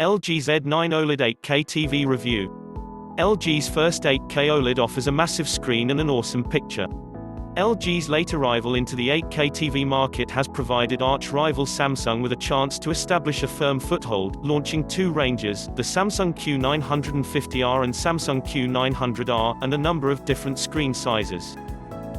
LG Z9 OLED 8K TV Review. LG's first 8K OLED offers a massive screen and an awesome picture. LG's late arrival into the 8K TV market has provided arch-rival Samsung with a chance to establish a firm foothold, launching two ranges, the Samsung Q950R and Samsung Q900R, and a number of different screen sizes.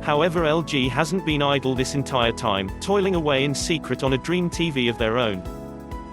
However, LG hasn't been idle this entire time, toiling away in secret on a dream TV of their own.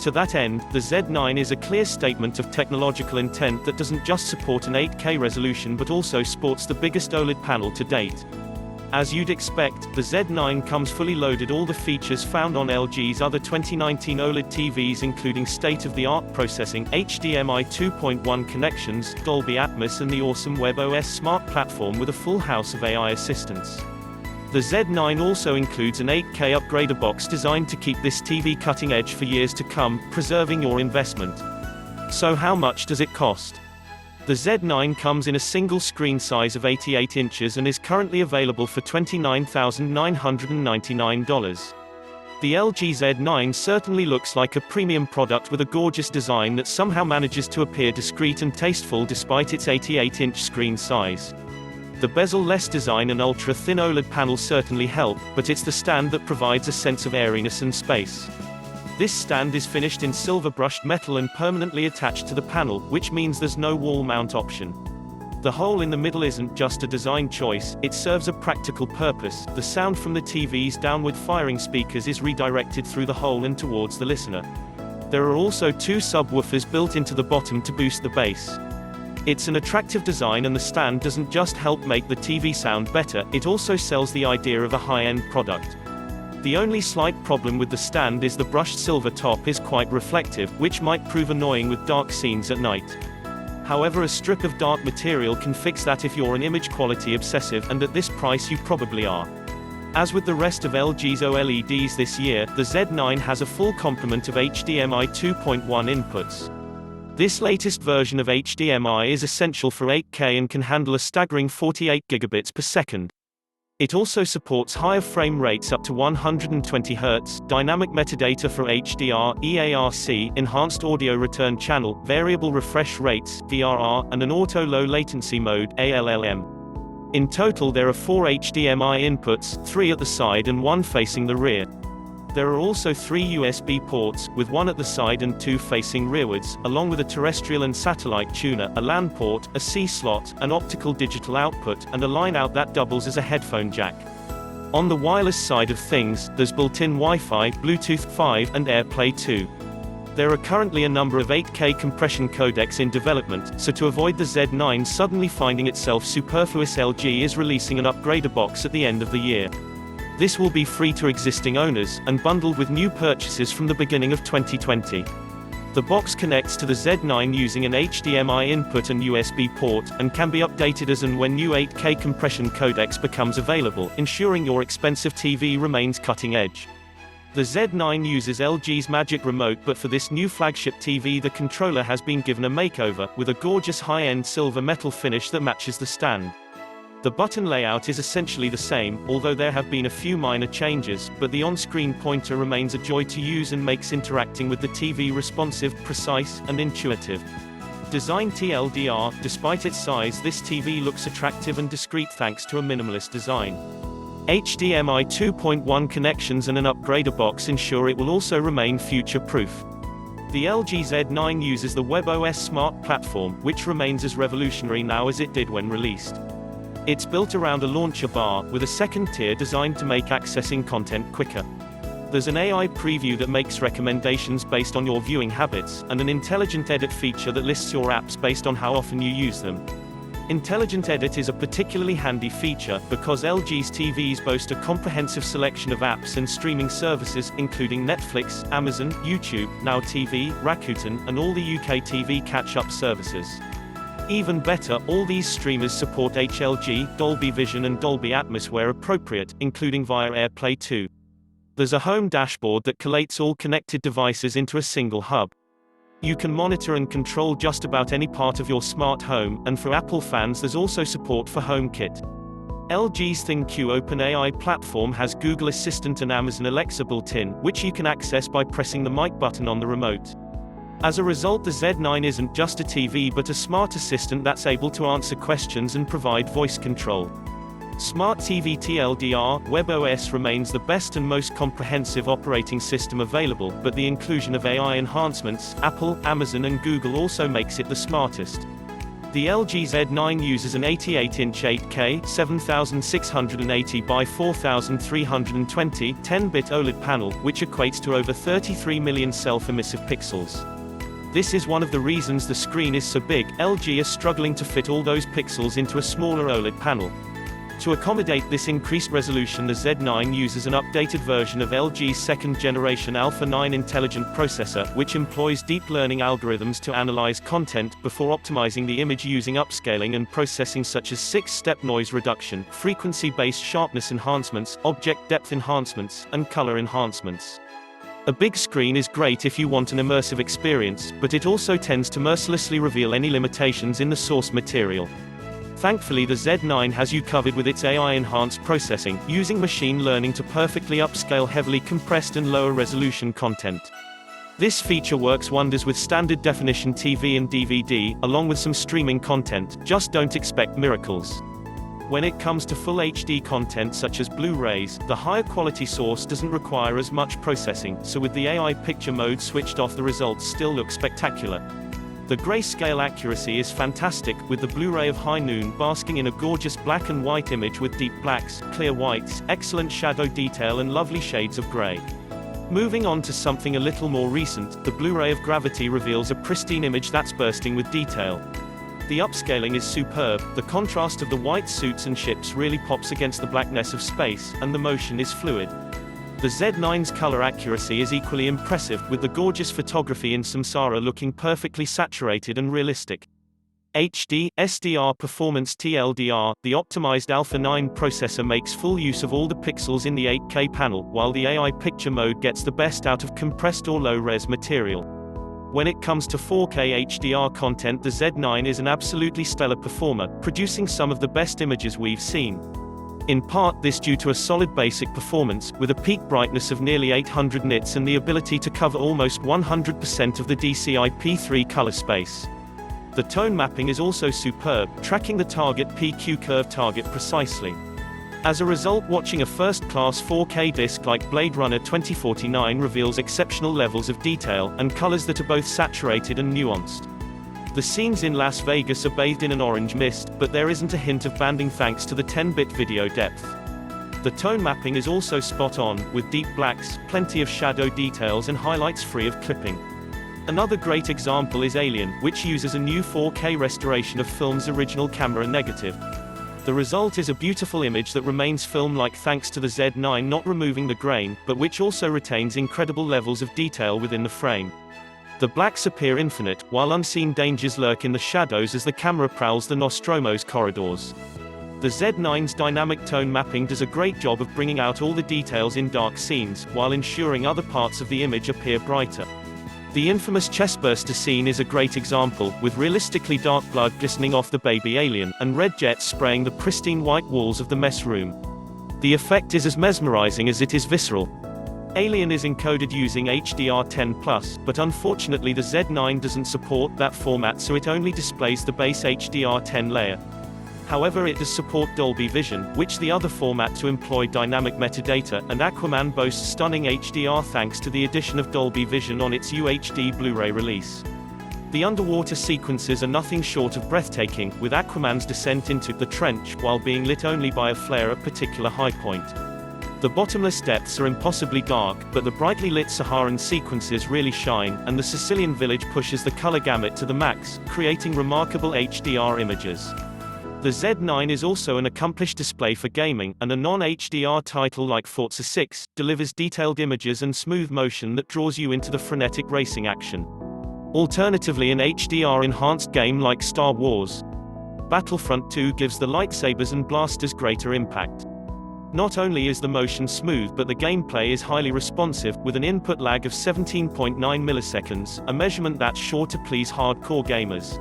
To that end, the Z9 is a clear statement of technological intent that doesn't just support an 8K resolution but also sports the biggest OLED panel to date. As you'd expect, the Z9 comes fully loaded all the features found on LG's other 2019 OLED TVs, including state-of-the-art processing, HDMI 2.1 connections, Dolby Atmos, and the awesome WebOS smart platform with a full house of AI assistants. The Z9 also includes an 8K upgrader box designed to keep this TV cutting edge for years to come, preserving your investment. So how much does it cost? The Z9 comes in a single screen size of 88 inches and is currently available for $29,999. The LG Z9 certainly looks like a premium product with a gorgeous design that somehow manages to appear discreet and tasteful despite its 88-inch screen size. The bezel-less design and ultra-thin OLED panel certainly help, but it's the stand that provides a sense of airiness and space. This stand is finished in silver brushed metal and permanently attached to the panel, which means there's no wall mount option. The hole in the middle isn't just a design choice, it serves a practical purpose. The sound from the TV's downward-firing speakers is redirected through the hole and towards the listener. There are also two subwoofers built into the bottom to boost the bass. It's an attractive design, and the stand doesn't just help make the TV sound better, it also sells the idea of a high-end product. The only slight problem with the stand is the brushed silver top is quite reflective, which might prove annoying with dark scenes at night. However, a strip of dark material can fix that if you're an image quality obsessive, and at this price you probably are. As with the rest of LG's OLEDs this year, the Z9 has a full complement of HDMI 2.1 inputs. This latest version of HDMI is essential for 8K and can handle a staggering 48 gigabits per second. It also supports higher frame rates up to 120 Hz, dynamic metadata for HDR, EARC, enhanced audio return channel, variable refresh rates, VRR, and an auto low latency mode, ALLM. In total there are 4 HDMI inputs, 3 at the side and 1 facing the rear. There are also 3 USB ports, with 1 at the side and 2 facing rearwards, along with a terrestrial and satellite tuner, a LAN port, a C slot, an optical digital output, and a line out that doubles as a headphone jack. On the wireless side of things, there's built-in Wi-Fi, Bluetooth 5, and AirPlay 2. There are currently a number of 8K compression codecs in development, so to avoid the Z9 suddenly finding itself superfluous, LG is releasing an upgrader box at the end of the year. This will be free to existing owners, and bundled with new purchases from the beginning of 2020. The box connects to the Z9 using an HDMI input and USB port, and can be updated as and when new 8K compression codecs becomes available, ensuring your expensive TV remains cutting edge. The Z9 uses LG's Magic Remote, but for this new flagship TV the controller has been given a makeover, with a gorgeous high-end silver metal finish that matches the stand. The button layout is essentially the same, although there have been a few minor changes, but the on-screen pointer remains a joy to use and makes interacting with the TV responsive, precise, and intuitive. Designed TLDR, despite its size this TV looks attractive and discreet thanks to a minimalist design. HDMI 2.1 connections and an upgrader box ensure it will also remain future-proof. The LG Z9 uses the WebOS smart platform, which remains as revolutionary now as it did when released. It's built around a launcher bar, with a second tier designed to make accessing content quicker. There's an AI preview that makes recommendations based on your viewing habits, and an intelligent edit feature that lists your apps based on how often you use them. Intelligent Edit is a particularly handy feature, because LG's TVs boast a comprehensive selection of apps and streaming services, including Netflix, Amazon, YouTube, Now TV, Rakuten, and all the UK TV catch-up services. Even better, all these streamers support HLG, Dolby Vision and Dolby Atmos where appropriate, including via AirPlay 2. There's a home dashboard that collates all connected devices into a single hub. You can monitor and control just about any part of your smart home, and for Apple fans there's also support for HomeKit. LG's ThinQ OpenAI platform has Google Assistant and Amazon Alexa built in, which you can access by pressing the mic button on the remote. As a result, the Z9 isn't just a TV but a smart assistant that's able to answer questions and provide voice control. Smart TV TLDR, WebOS remains the best and most comprehensive operating system available, but the inclusion of AI enhancements, Apple, Amazon and Google also makes it the smartest. The LG Z9 uses an 88-inch 8K 7680 by 4320 10-bit OLED panel, which equates to over 33 million self-emissive pixels. This is one of the reasons the screen is so big. LG is struggling to fit all those pixels into a smaller OLED panel. To accommodate this increased resolution, the Z9 uses an updated version of LG's second-generation Alpha 9 intelligent processor, which employs deep learning algorithms to analyze content, before optimizing the image using upscaling and processing such as 6-step noise reduction, frequency-based sharpness enhancements, object depth enhancements, and color enhancements. A big screen is great if you want an immersive experience, but it also tends to mercilessly reveal any limitations in the source material. Thankfully, the Z9 has you covered with its AI-enhanced processing, using machine learning to perfectly upscale heavily compressed and lower-resolution content. This feature works wonders with standard definition TV and DVD, along with some streaming content. Just don't expect miracles. When it comes to full HD content such as Blu-rays, the higher quality source doesn't require as much processing, so with the AI picture mode switched off, the results still look spectacular. The grayscale accuracy is fantastic, with the Blu-ray of High Noon basking in a gorgeous black and white image with deep blacks, clear whites, excellent shadow detail and lovely shades of gray. Moving on to something a little more recent, the Blu-ray of Gravity reveals a pristine image that's bursting with detail. The upscaling is superb, the contrast of the white suits and ships really pops against the blackness of space, and the motion is fluid. The Z9's color accuracy is equally impressive, with the gorgeous photography in Samsara looking perfectly saturated and realistic. Hdr Performance TLDR, the optimized Alpha 9 processor makes full use of all the pixels in the 8K panel, while the AI picture mode gets the best out of compressed or low-res material. When it comes to 4K HDR content, the Z9 is an absolutely stellar performer, producing some of the best images we've seen. In part this due to a solid basic performance, with a peak brightness of nearly 800 nits and the ability to cover almost 100% of the DCI-P3 color space. The tone mapping is also superb, tracking the target PQ curve target precisely. As a result, watching a first-class 4K disc like Blade Runner 2049 reveals exceptional levels of detail, and colors that are both saturated and nuanced. The scenes in Las Vegas are bathed in an orange mist, but there isn't a hint of banding thanks to the 10-bit video depth. The tone mapping is also spot on, with deep blacks, plenty of shadow details and highlights free of clipping. Another great example is Alien, which uses a new 4K restoration of film's original camera negative. The result is a beautiful image that remains film-like thanks to the Z9 not removing the grain, but which also retains incredible levels of detail within the frame. The blacks appear infinite, while unseen dangers lurk in the shadows as the camera prowls the Nostromo's corridors. The Z9's dynamic tone mapping does a great job of bringing out all the details in dark scenes, while ensuring other parts of the image appear brighter. The infamous chestburster scene is a great example, with realistically dark blood glistening off the baby alien, and red jets spraying the pristine white walls of the mess room. The effect is as mesmerizing as it is visceral. Alien is encoded using HDR10+, but unfortunately the Z9 doesn't support that format, so it only displays the base HDR10 layer. However, it does support Dolby Vision, which the other format to employ dynamic metadata, and Aquaman boasts stunning HDR thanks to the addition of Dolby Vision on its UHD Blu-ray release. The underwater sequences are nothing short of breathtaking, with Aquaman's descent into the trench, while being lit only by a flare at particular high point. The bottomless depths are impossibly dark, but the brightly lit Saharan sequences really shine, and the Sicilian village pushes the color gamut to the max, creating remarkable HDR images. The Z9 is also an accomplished display for gaming, and a non-HDR title like Forza 6 delivers detailed images and smooth motion that draws you into the frenetic racing action. Alternatively, an HDR-enhanced game like Star Wars Battlefront 2 gives the lightsabers and blasters greater impact. Not only is the motion smooth, but the gameplay is highly responsive, with an input lag of 17.9 milliseconds, a measurement that's sure to please hardcore gamers.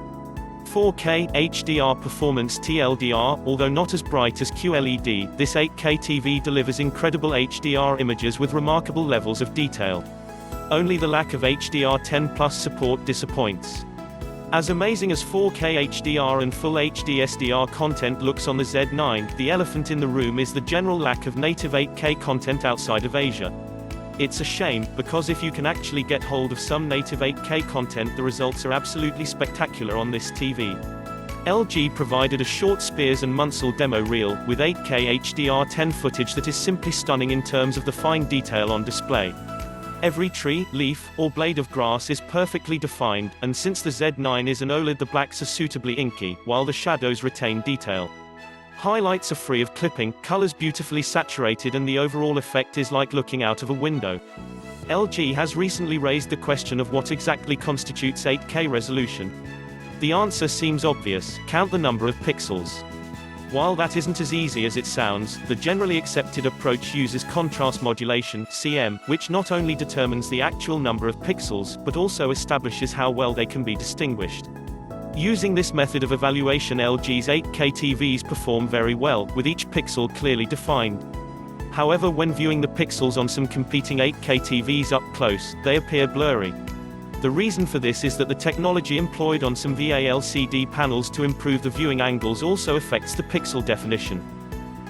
4K HDR Performance TLDR, although not as bright as QLED, this 8K TV delivers incredible HDR images with remarkable levels of detail. Only the lack of HDR10+ support disappoints. As amazing as 4K HDR and full HD SDR content looks on the Z9, the elephant in the room is the general lack of native 8K content outside of Asia. It's a shame, because if you can actually get hold of some native 8K content, the results are absolutely spectacular on this TV. LG provided a short Spears and Munsell demo reel, with 8K HDR10 footage that is simply stunning in terms of the fine detail on display. Every tree, leaf, or blade of grass is perfectly defined, and since the Z9 is an OLED, the blacks are suitably inky, while the shadows retain detail. Highlights are free of clipping, colors beautifully saturated, and the overall effect is like looking out of a window. LG has recently raised the question of what exactly constitutes 8K resolution. The answer seems obvious: count the number of pixels. While that isn't as easy as it sounds, the generally accepted approach uses contrast modulation, CM, which not only determines the actual number of pixels, but also establishes how well they can be distinguished. Using this method of evaluation, LG's 8K TVs perform very well, with each pixel clearly defined. However, when viewing the pixels on some competing 8K TVs up close, they appear blurry. The reason for this is that the technology employed on some VA LCD panels to improve the viewing angles also affects the pixel definition.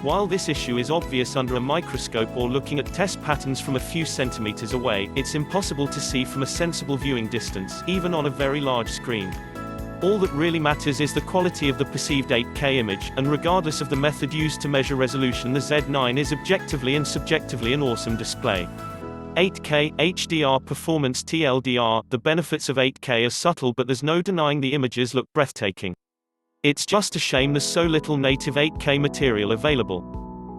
While this issue is obvious under a microscope or looking at test patterns from a few centimeters away, it's impossible to see from a sensible viewing distance, even on a very large screen. All that really matters is the quality of the perceived 8K image, and regardless of the method used to measure resolution, the Z9 is objectively and subjectively an awesome display. 8K, HDR Performance TLDR, the benefits of 8K are subtle, but there's no denying the images look breathtaking. It's just a shame there's so little native 8K material available.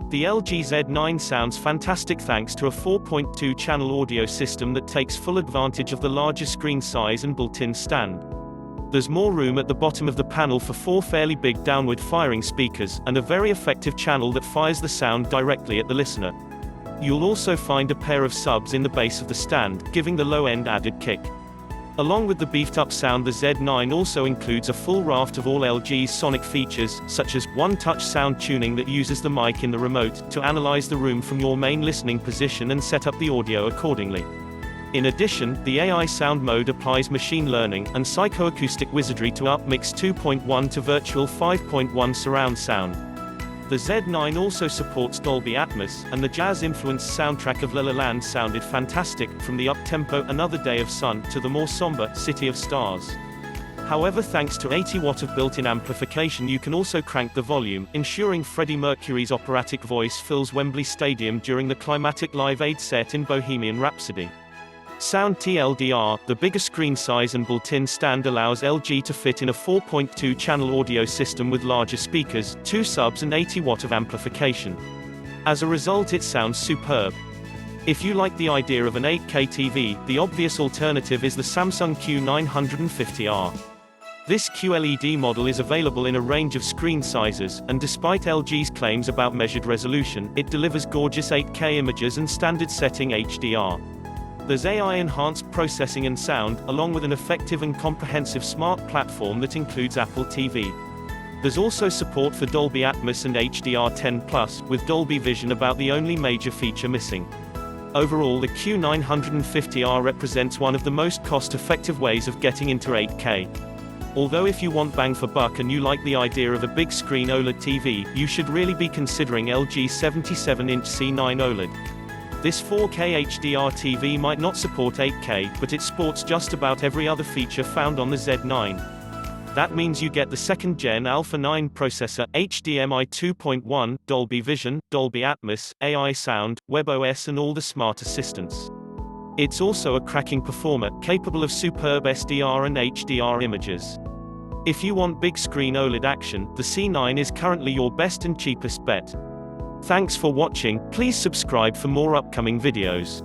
The LG Z9 sounds fantastic thanks to a 4.2-channel audio system that takes full advantage of the larger screen size and built-in stand. There's more room at the bottom of the panel for 4 fairly big downward-firing speakers, and a very effective channel that fires the sound directly at the listener. You'll also find a pair of subs in the base of the stand, giving the low end added kick. Along with the beefed-up sound, the Z9 also includes a full raft of all LG's sonic features, such as one-touch sound tuning that uses the mic in the remote to analyze the room from your main listening position and set up the audio accordingly. In addition, the AI sound mode applies machine learning and psychoacoustic wizardry to up mix 2.1 to virtual 5.1 surround sound. The Z9 also supports Dolby Atmos, and the jazz-influenced soundtrack of La La Land sounded fantastic, from the up-tempo Another Day of Sun to the more somber City of Stars. However, thanks to 80 watts of built-in amplification, you can also crank the volume, ensuring Freddie Mercury's operatic voice fills Wembley Stadium during the climactic Live Aid set in Bohemian Rhapsody. Sound TLDR, the bigger screen size and built-in stand allows LG to fit in a 4.2-channel audio system with larger speakers, 2 subs and 80 watt of amplification. As a result, it sounds superb. If you like the idea of an 8K TV, the obvious alternative is the Samsung Q950R. This QLED model is available in a range of screen sizes, and despite LG's claims about measured resolution, it delivers gorgeous 8K images and standard setting HDR. There's AI-enhanced processing and sound, along with an effective and comprehensive smart platform that includes Apple TV. There's also support for Dolby Atmos and HDR10+, with Dolby Vision about the only major feature missing. Overall, the Q950R represents one of the most cost-effective ways of getting into 8K. Although if you want bang for buck and you like the idea of a big screen OLED TV, you should really be considering LG's 77-inch C9 OLED. This 4K HDR TV might not support 8K, but it sports just about every other feature found on the Z9. That means you get the 2nd Gen Alpha 9 processor, HDMI 2.1, Dolby Vision, Dolby Atmos, AI sound, WebOS and all the smart assistants. It's also a cracking performer, capable of superb SDR and HDR images. If you want big screen OLED action, the C9 is currently your best and cheapest bet. Thanks for watching. Please subscribe for more upcoming videos.